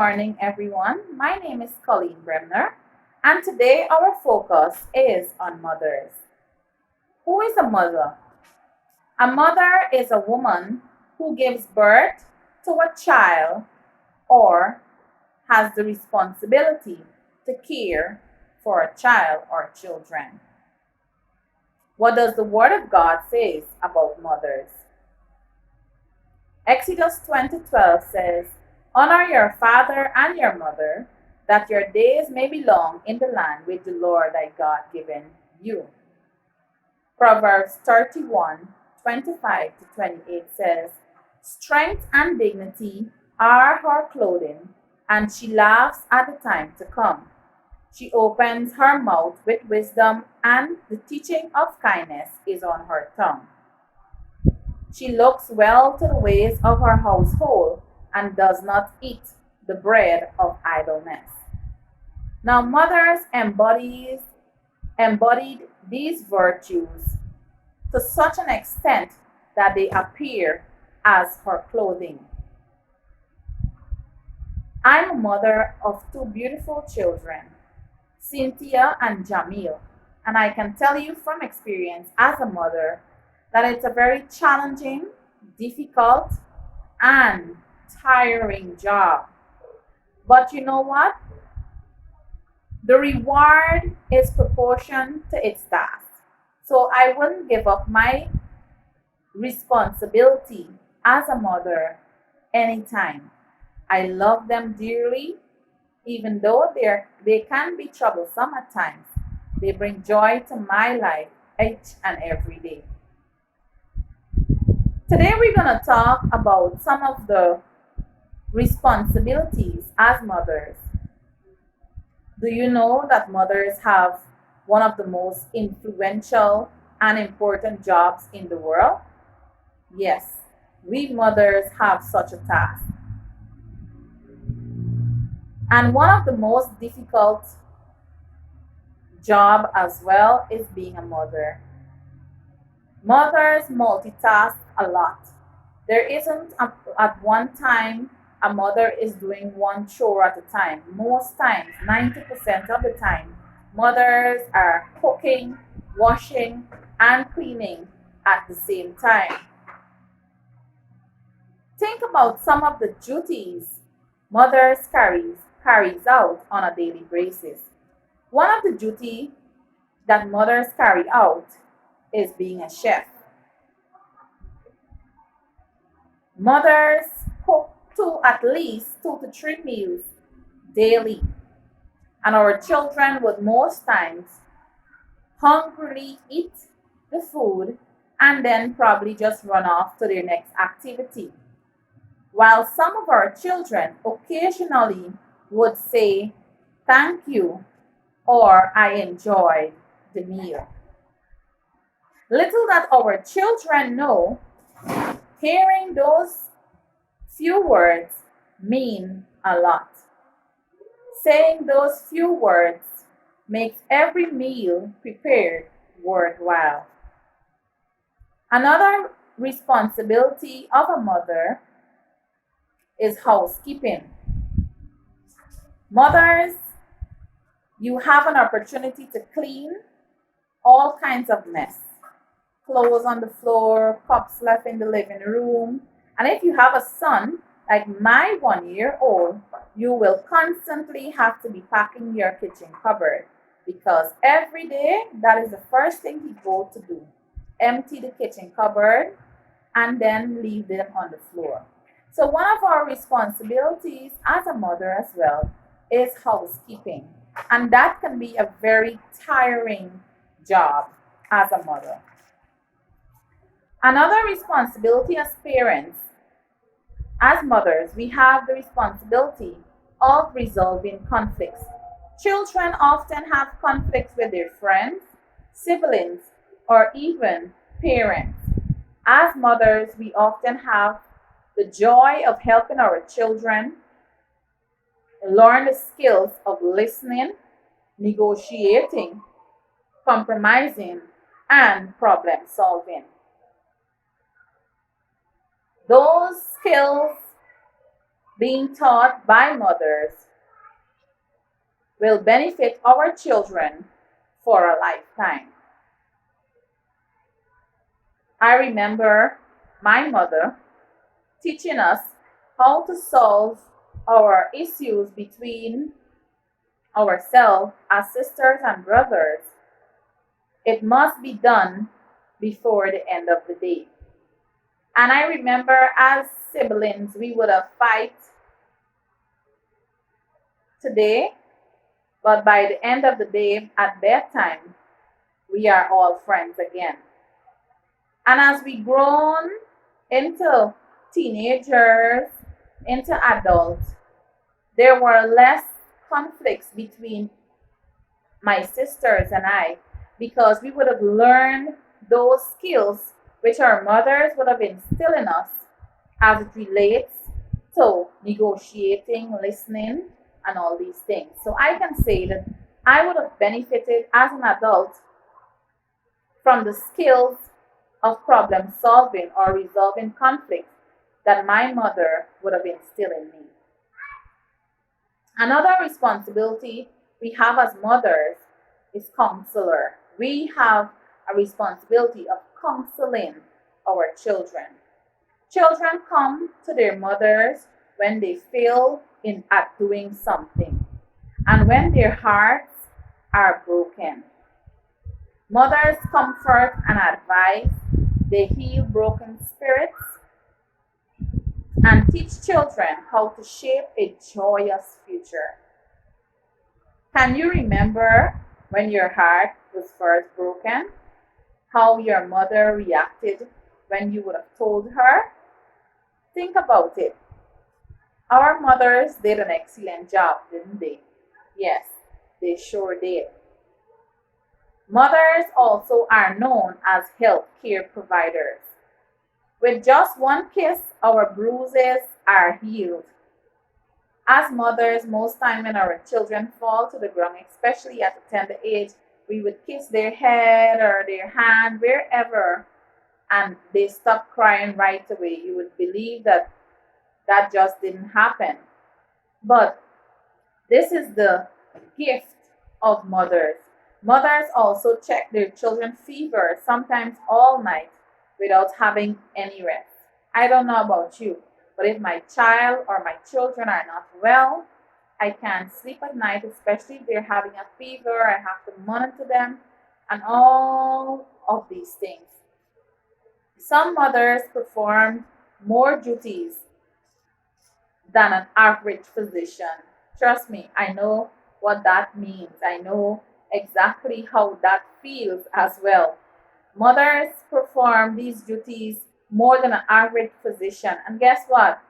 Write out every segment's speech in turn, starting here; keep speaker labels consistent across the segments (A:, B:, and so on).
A: morning, everyone. My name is Coleen Bremner, and today our focus is on mothers. Who is a mother? A mother is a woman who gives birth to a child or has the responsibility to care for a child or children. What does the Word of God say about mothers? Exodus 20:12 says, "Honor your father and your mother, that your days may be long in the land which the Lord thy God given you." Proverbs 31:25-28 says, "Strength and dignity are her clothing, and she laughs at the time to come. She opens her mouth with wisdom, and the teaching of kindness is on her tongue. She looks well to the ways of her household and does not eat the bread of idleness." Now, mothers embodied these virtues to such an extent that they appear as her clothing. I'm a mother of two beautiful children, Cynthia and Jamil, and I can tell you from experience as a mother that it's a very challenging, difficult, and tiring job. But you know what? The reward is proportioned to its task. So I wouldn't give up my responsibility as a mother anytime. I love them dearly, even though they can be troublesome at times. They bring joy to my life each and every day. Today we're going to talk about some of the responsibilities as mothers. Do you know that mothers have one of the most influential and important jobs in the world? Yes, we mothers have such a task. And one of the most difficult job as well is being a mother. Mothers multitask a lot. There isn't at one time a mother is doing one chore at a time. Most times, 90% of the time, mothers are cooking, washing, and cleaning at the same time. Think about some of the duties mothers carries out on a daily basis. One of the duties that mothers carry out is being a chef. Mothers cook at least 2 to 3 meals daily, and our children would most times hungrily eat the food and then probably just run off to their next activity. While some of our children occasionally would say, "Thank you," or "I enjoyed the meal." Little that our children know, hearing those few words mean a lot. Saying those few words makes every meal prepared worthwhile. Another responsibility of a mother is housekeeping. Mothers, you have an opportunity to clean all kinds of mess. Clothes on the floor, cups left in the living room. And if you have a son, like my 1 year old, you will constantly have to be packing your kitchen cupboard because every day that is the first thing he goes to do. Empty the kitchen cupboard and then leave them on the floor. So one of our responsibilities as a mother as well is housekeeping. And that can be a very tiring job as a mother. Another responsibility as parents, as mothers, we have the responsibility of resolving conflicts. Children often have conflicts with their friends, siblings, or even parents. As mothers, we often have the joy of helping our children learn the skills of listening, negotiating, compromising, and problem solving. Those skills being taught by mothers will benefit our children for a lifetime. I remember my mother teaching us how to solve our issues between ourselves as sisters and brothers. It must be done before the end of the day. And I remember as siblings, we would have fight today, but by the end of the day, at bedtime, we are all friends again. And as we grown into teenagers, into adults, there were less conflicts between my sisters and I because we would have learned those skills which our mothers would have instilled in us as it relates to negotiating, listening, and all these things. So I can say that I would have benefited as an adult from the skills of problem solving or resolving conflicts that my mother would have instilled in me. Another responsibility we have as mothers is counselor. We have a responsibility of counseling our children. Children come to their mothers when they fail at doing something and when their hearts are broken. Mothers comfort and advise, they heal broken spirits, and teach children how to shape a joyous future. Can you remember when your heart was first broken? How your mother reacted when you would have told her? Think about it. Our mothers did an excellent job, didn't they? Yes, they sure did. Mothers also are known as health care providers. With just one kiss, our bruises are healed. As mothers, most time when our children fall to the ground, especially at a tender age, we would kiss their head or their hand, wherever, and they stop crying right away. You would believe that that just didn't happen. But this is the gift of mothers. Mothers also check their children's fever, sometimes all night, without having any rest. I don't know about you, but if my child or my children are not well, I can't sleep at night, especially if they're having a fever. I have to monitor them and all of these things. Some mothers perform more duties than an average physician. Trust me, I know what that means. I know exactly how that feels as well. Mothers perform these duties more than an average physician. And guess what?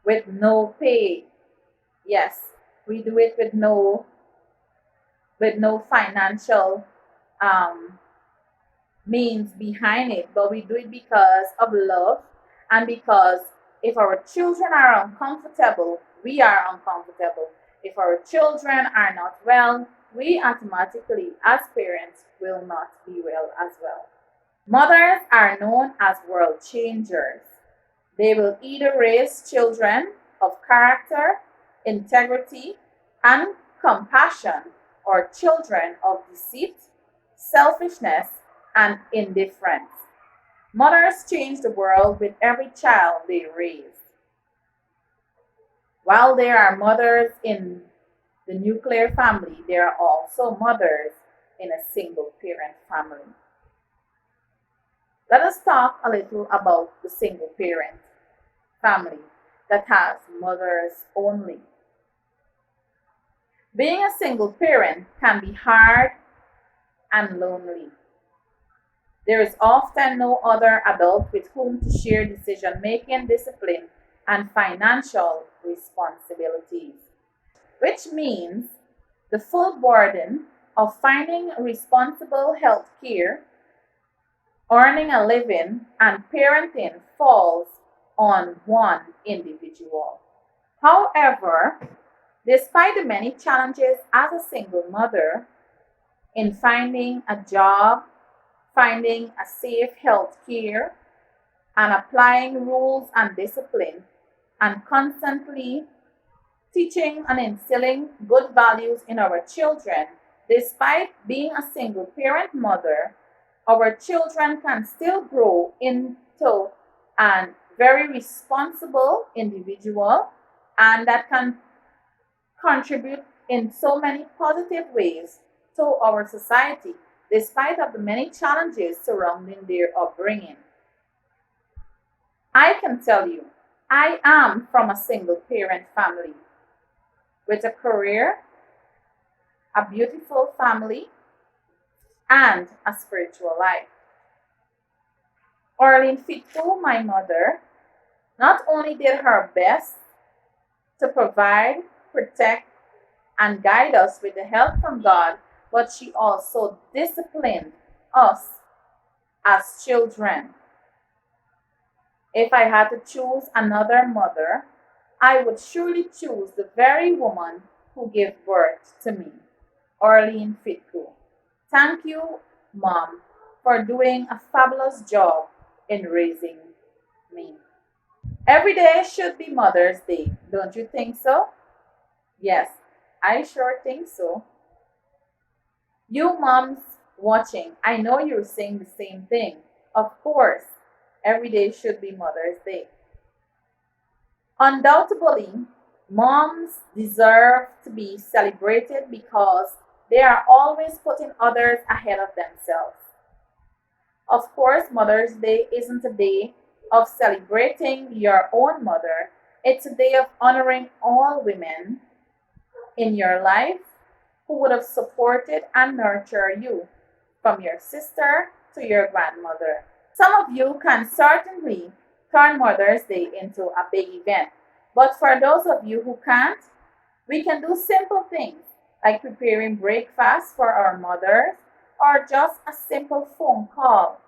A: With no pay. Yes, we do it with no financial means behind it, but we do it because of love and because if our children are uncomfortable, we are uncomfortable. If our children are not well, we automatically, as parents, will not be well as well. Mothers are known as world changers. They will either raise children of character, integrity, and compassion, or children of deceit, selfishness, and indifference. Mothers change the world with every child they raise. While there are mothers in the nuclear family, there are also mothers in a single parent family. Let us talk a little about the single parent family that has mothers only. Being a single parent can be hard and lonely. There is often no other adult with whom to share decision making, discipline, and financial responsibilities, which means the full burden of finding responsible health care, earning a living, and parenting falls on one individual. However, despite the many challenges as a single mother in finding a job, finding a safe health care, and applying rules and discipline, and constantly teaching and instilling good values in our children. Despite being a single parent mother, our children can still grow into a very responsible individual and that can contribute in so many positive ways to our society despite of the many challenges surrounding their upbringing. I can tell you, I am from a single parent family with a career, a beautiful family, and a spiritual life. Orlin Fitful, my mother, not only did her best to provide, protect, and guide us with the help from God, but she also disciplined us as children. If I had to choose another mother, I would surely choose the very woman who gave birth to me, Orlean Fitco. Thank you, Mom, for doing a fabulous job in raising me. Every day should be Mother's Day, don't you think so? Yes, I sure think so. You moms watching, I know you're saying the same thing. Of course, every day should be Mother's Day. Undoubtedly, moms deserve to be celebrated because they are always putting others ahead of themselves. Of course, Mother's Day isn't a day of celebrating your own mother, it's a day of honoring all women in your life who would have supported and nurtured you, from your sister to your grandmother. Some of you can certainly turn Mother's Day into a big event, but for those of you who can't, we can do simple things like preparing breakfast for our mothers or just a simple phone call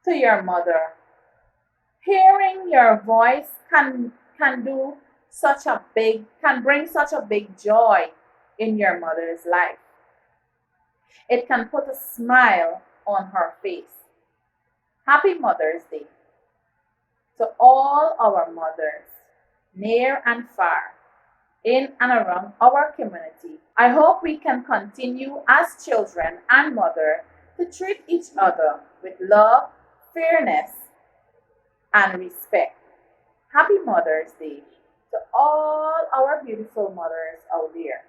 A: to your mother. Hearing your voice can bring such a big joy in your mother's life. It can put a smile on her face. Happy Mother's Day to all our mothers, near and far, in and around our community. I hope we can continue as children and mother to treat each other with love, fairness, and respect. Happy Mother's Day to all our beautiful mothers out there.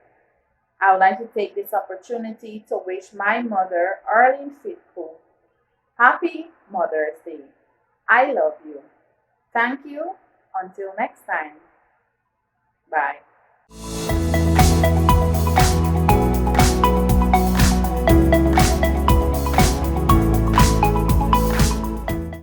A: I would like to take this opportunity to wish my mother, Arlene Fitco, Happy Mother's Day. I love you. Thank you. Until next time. Bye.